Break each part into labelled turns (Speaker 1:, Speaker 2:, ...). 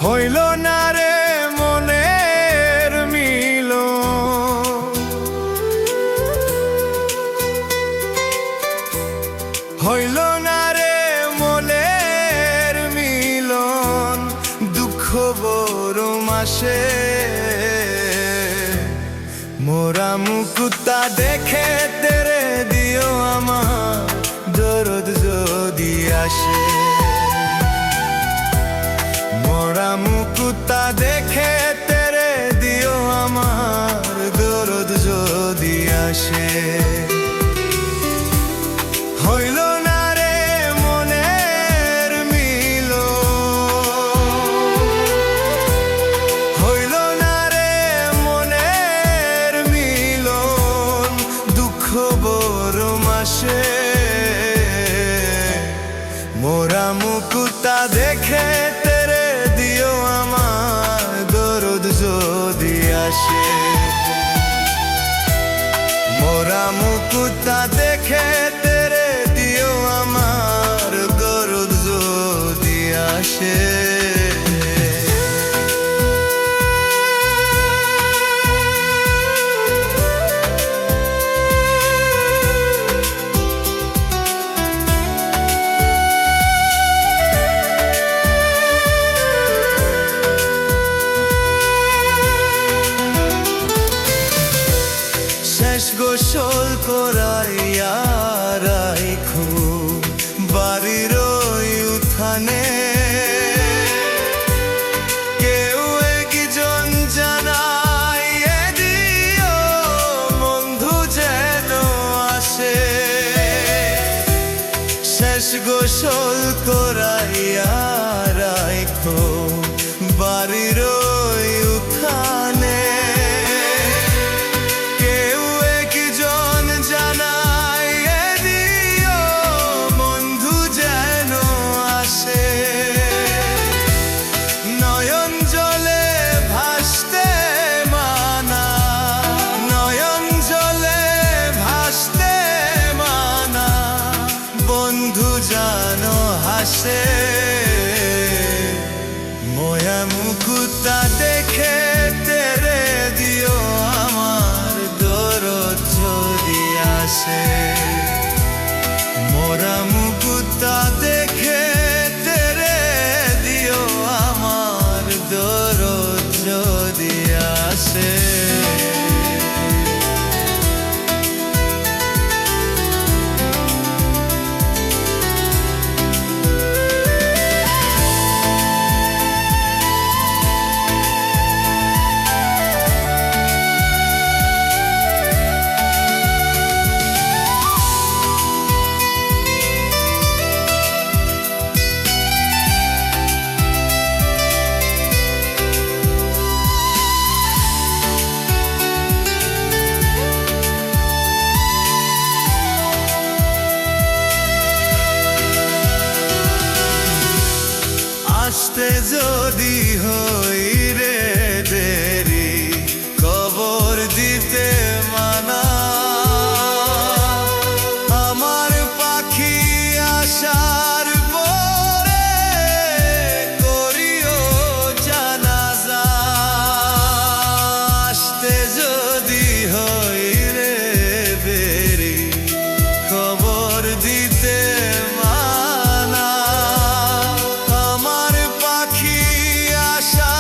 Speaker 1: হইল না রে মনের মিলন, হইল না রে মনের মিলন, দুঃখ বড় মাসে মোরা মুকুতা দেখে তেরে দিও আমার দরদ যদি আসে। মোরা মুকুতা দেখে তেরে দিও আমার দরদ যদি আসে। হইল না রে মনের মিলন, হইল না রে মনের মিলন, দুঃখ বড় মাসে মোরা মুকুতা দেখে তেরে দিও আমার দরদ যদি আসে। মোরা মুকুতা দেখে তেরে দিও আমার দরদ যদি আসে। শেষ গোসল করাইয়া রাইখো বাড়ির উঠানে, কেউ একজন জানাইয়ে দিও বন্ধু যেন আসে। শেষ গোসল করাইয়া রাইখো বাড়ির উঠানে, বন্ধু জানো হাসে। মোয়া মুকুতা দেখে তেরে দিও আমার দরদ যদি আসে। মোরা মুকুতা দেখে তেরে দিও আমার দরদ যদি আসে। আসতে যদি হই রে দেরি, কবর দিতে মানা, আমার পাখি আসার পরে করিও জানাজা। আসতে যদি হই রে দেরি, কবর দিতে মানা, আমার পাখি আশা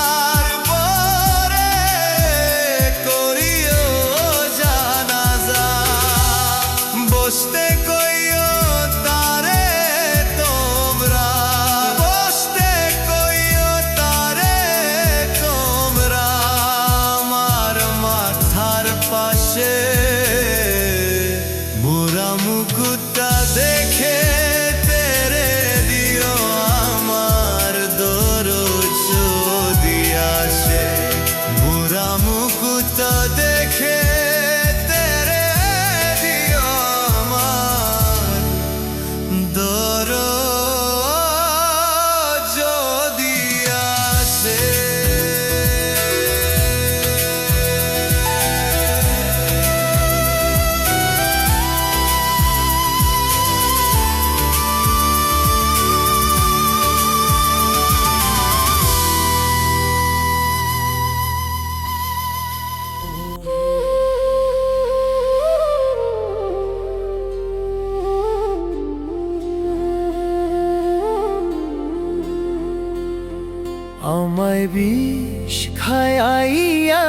Speaker 1: আমায় বিষ খায় আইয়া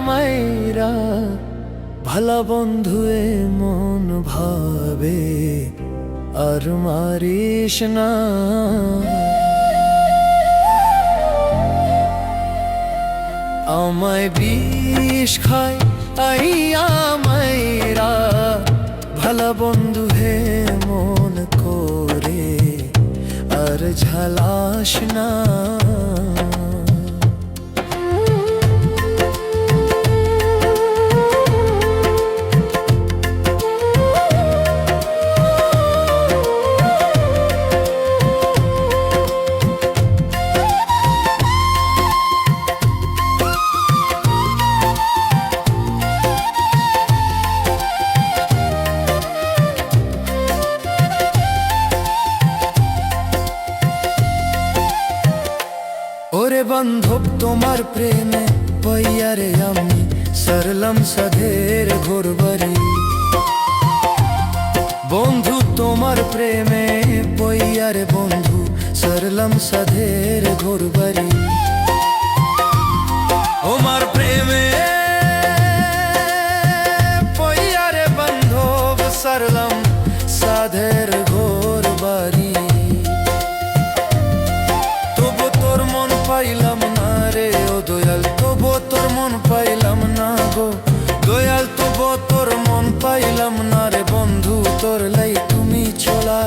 Speaker 1: মায়েরা, ভালা বন্ধুয়ে মন ভাবে আর মারিস না। আমায় বিষ খায় আইয়া মায়েরা, ভালা বন্ধু হে মন করে আর ঝালাস না। ওরে বান্ধব তোমার প্রেমে পইয়ারে আমি সারলাম সাধের ঘোর বাড়ি। বন্ধু তোমার প্রেমে পইয়ারে বন্ধু সারলাম সাধের ঘোর বাড়ি। তোমার প্রেমে পইয়ারে বান্ধব সারলাম সাধের ঘোর বাড়ি। পাইলাম না রে ও দয়াল, তবু তোর মন পাইলাম না গো দয়াল, তবু তোর মন পাইলাম না রে বন্ধু। তোর লাই তুমি ছোলা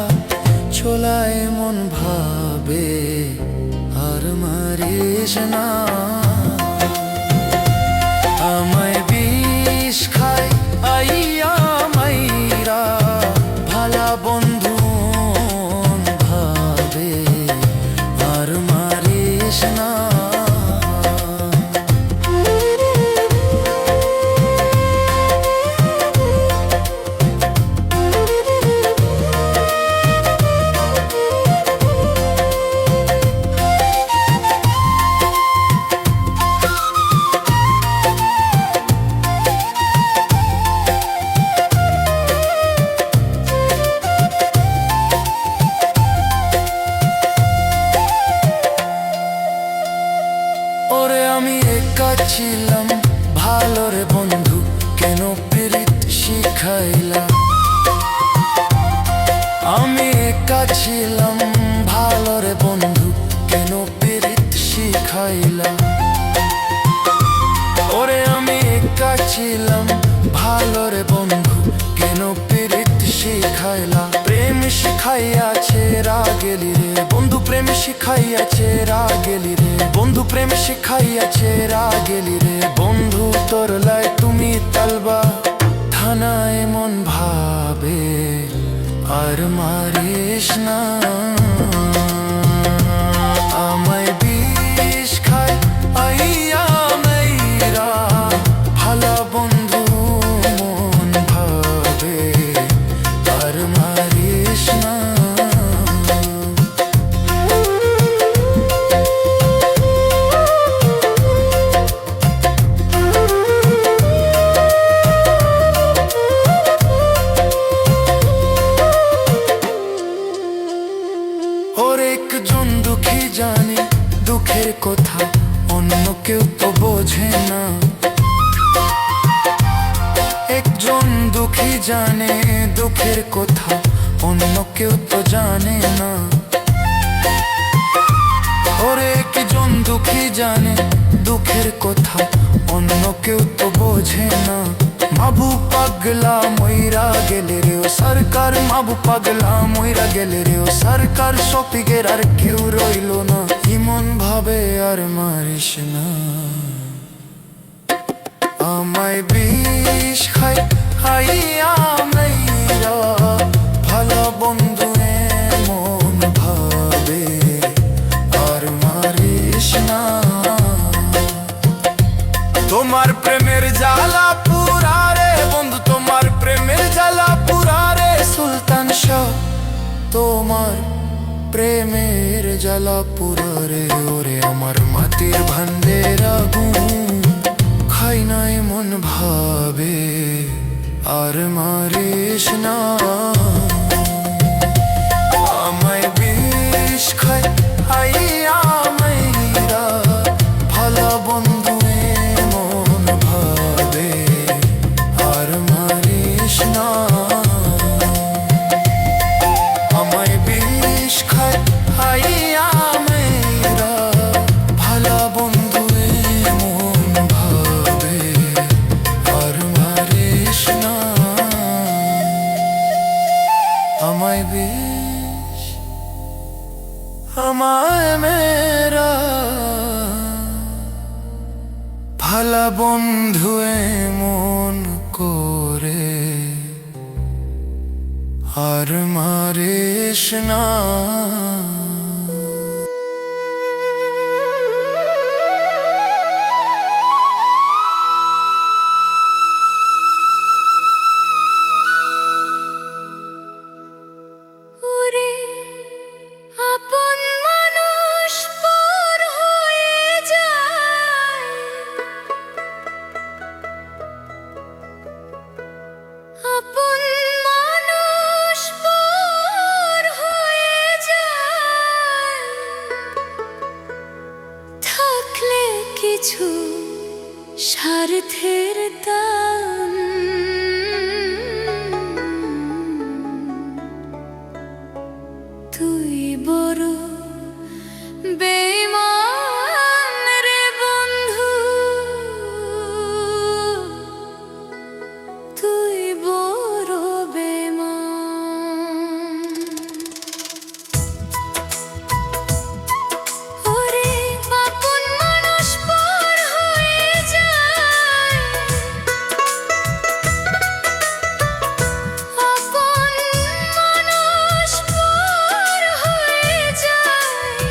Speaker 1: ছোলায় মন ভাবে আর মারিস না। আমায় বিষ খায় আইয়া মাইরা, ভালা বন্ধু ভাবে আর মারিস না। আমি একা ছিলাম ভালো রে বন্ধু, কেন পীড়িত শিখাইলা। আমি একা ছিলাম ভালো রে বন্ধু, কেন পীড়িত শিখাইলা। ওরে আমি একা ছিলাম ভালো রে বন্ধু, কেন পীড়িত শিখাইলা। প্রেম শিখাইয়াছে রা গেলি রে বন্ধু, প্রেম শিখাইয়াছে রা গেলি রে বন্ধু, প্রেম শিখাইয়াছে রা গেলি রে বন্ধু। তোর লাই তুমি তালবা থানায় মন ভাবে আর মারিস না। আমায় বিষ খায় আইয়া মাইরা, ভালা বন্ধু মন ভাবে আর মারিস না। একজন দুঃখী জানে দুঃখের কথা, অন্য কেউ তো বোঝে না। একজন দুঃখী জানে দুঃখের কথা, অন্য কেউ তো জানে না। ওরে একজন দুঃখী জানে দুঃখের কথা, অন্য কেউ তো বোঝে না। মাবু পাগলা মইরা গেলে রে ও সরকার, মাবু পাগলা মইরা গেলে রে ও সরকার। শফিকের আর কেউ রইল না, ইমন ভাবে আর মারিস না। আমায় বিষ খাই খাইয়া মাইরা, ভালো বন্ধু মন ভাবে আর মারিস না। তোমার প্রেমের জ্বালা পুরা রে বন্ধু, তোমার প্রেমের জ্বালা পুরা রে সুলতান শাহ। তোমার প্রেমের জ্বালা পুরা রে ওরে আমার মাটির ভান্ডের আগুন। খাই নাই মন ভাবে আর মারিস না। আমায় বিষ খাই আইয়া মাইরা, আইয়া মেরা ভালা বন্ধু এমন ভাবে আর মারিস না আমায় বিষ আমায় মেরা ভালা বন্ধু এমন করে আর মারিস না।
Speaker 2: ওরে আপন মানুষ পর হয়ে যায়, আপন মানুষ পর হয়ে যায়, থাকলে কিছু স্বার্থের দাম তুই বড় বেঈমান রে বন্ধু, তুই বড় বেঈমান। ওরে আপন মানুষ পর হয়ে যায়, আপন মানুষ পর হয়ে যায়,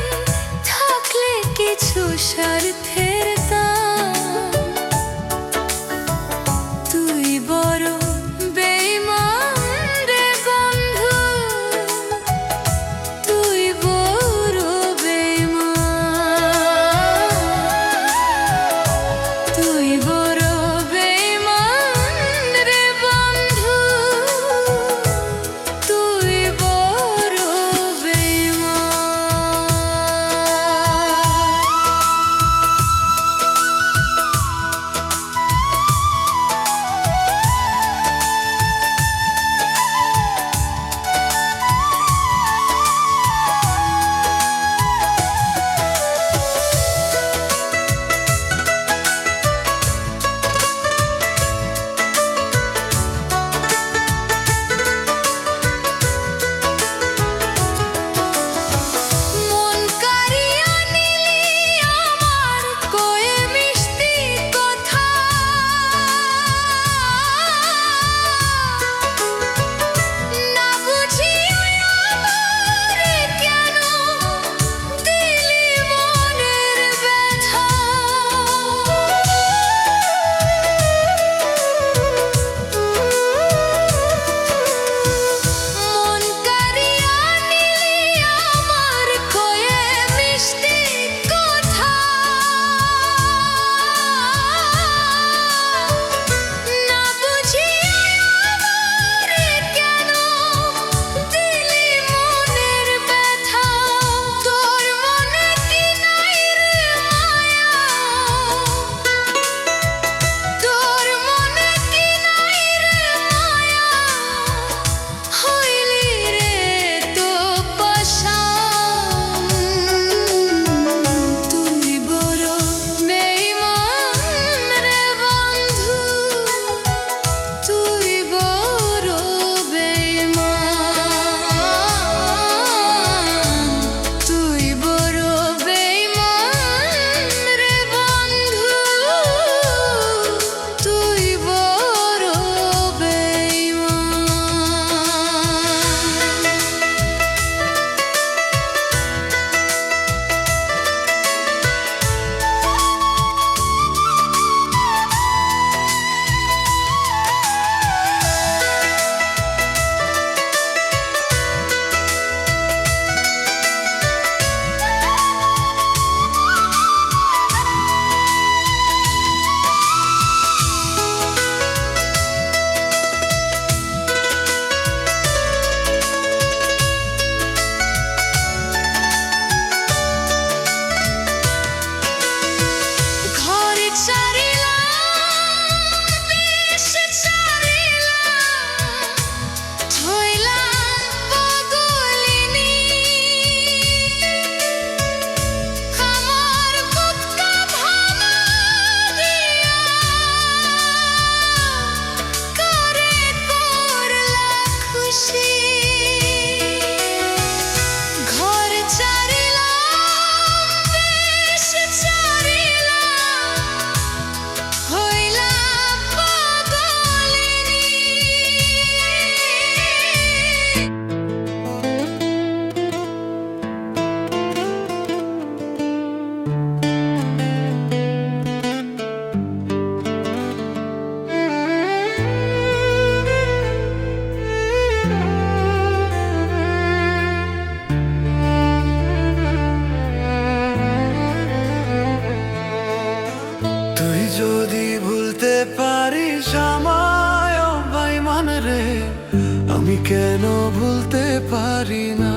Speaker 1: পারি না।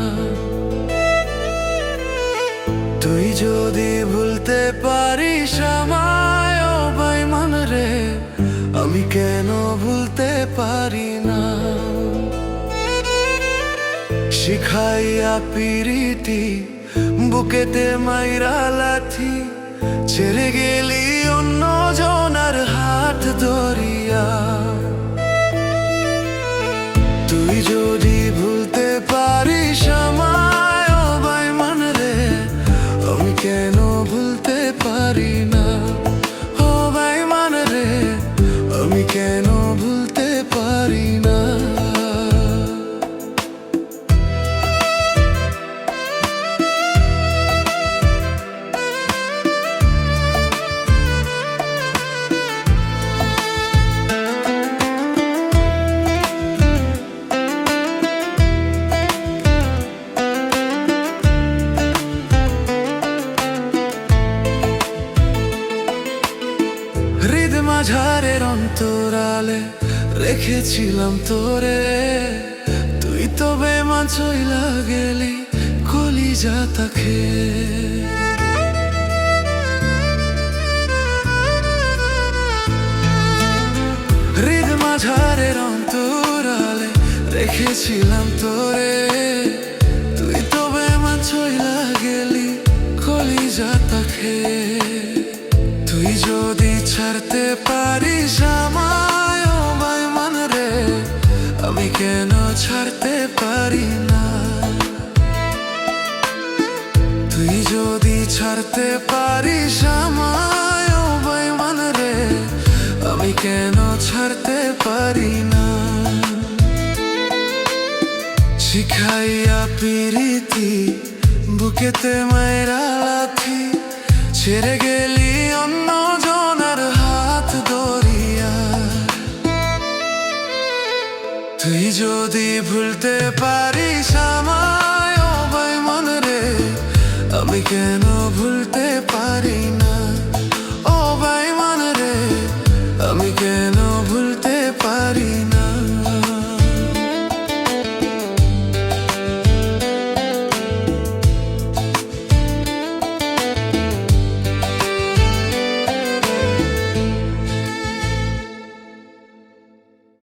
Speaker 1: তুই যদি ভুলতে পারিস আমায়, ও বেঈমান রে, আমি কেন ভুলতে পারি না। শিখাইয়া পিরিতি বুকেতে মাইরা লাথি, ছেড়ে গেলি অন্য জনার হাত ধরিয়া। তুই যদি ভুলতে পারিস আমায়, ও বেঈমান রে, আমি কেন ভুলতে পারি না। ও বেঈমান রে, আমি কেন ভুলতে পারি না। হৃদ মাঝারের অন্তরালে রেখেছিলাম তোরে, তুই তো বেঈমান চইলা গেলি কলিজাটা খেয়ে। হৃদ মাঝারের অন্তরালে রেখেছিলাম তোরে, তুই তো বেঈমান চইলা গেলি কলিজাটা খেয়ে। তুই যদি ছাড়তে পারিস আমায়, ও বেঈমান রে, আমি কেন ছাড়তে পারি না। তুই যদি ছাড়তে পারিস আমায়, ও বেঈমান রে, আমি কেন ছাড়তে পারি না। শিখাইয়া পিরিতি বুকেতে মাইরা লাথি, ছেড়ে গেলি অন্য জনার হাত ধরিয়া। তুই যদি ভুলতে পারিস আমায়, ও বেঈমান রে, আমি কেন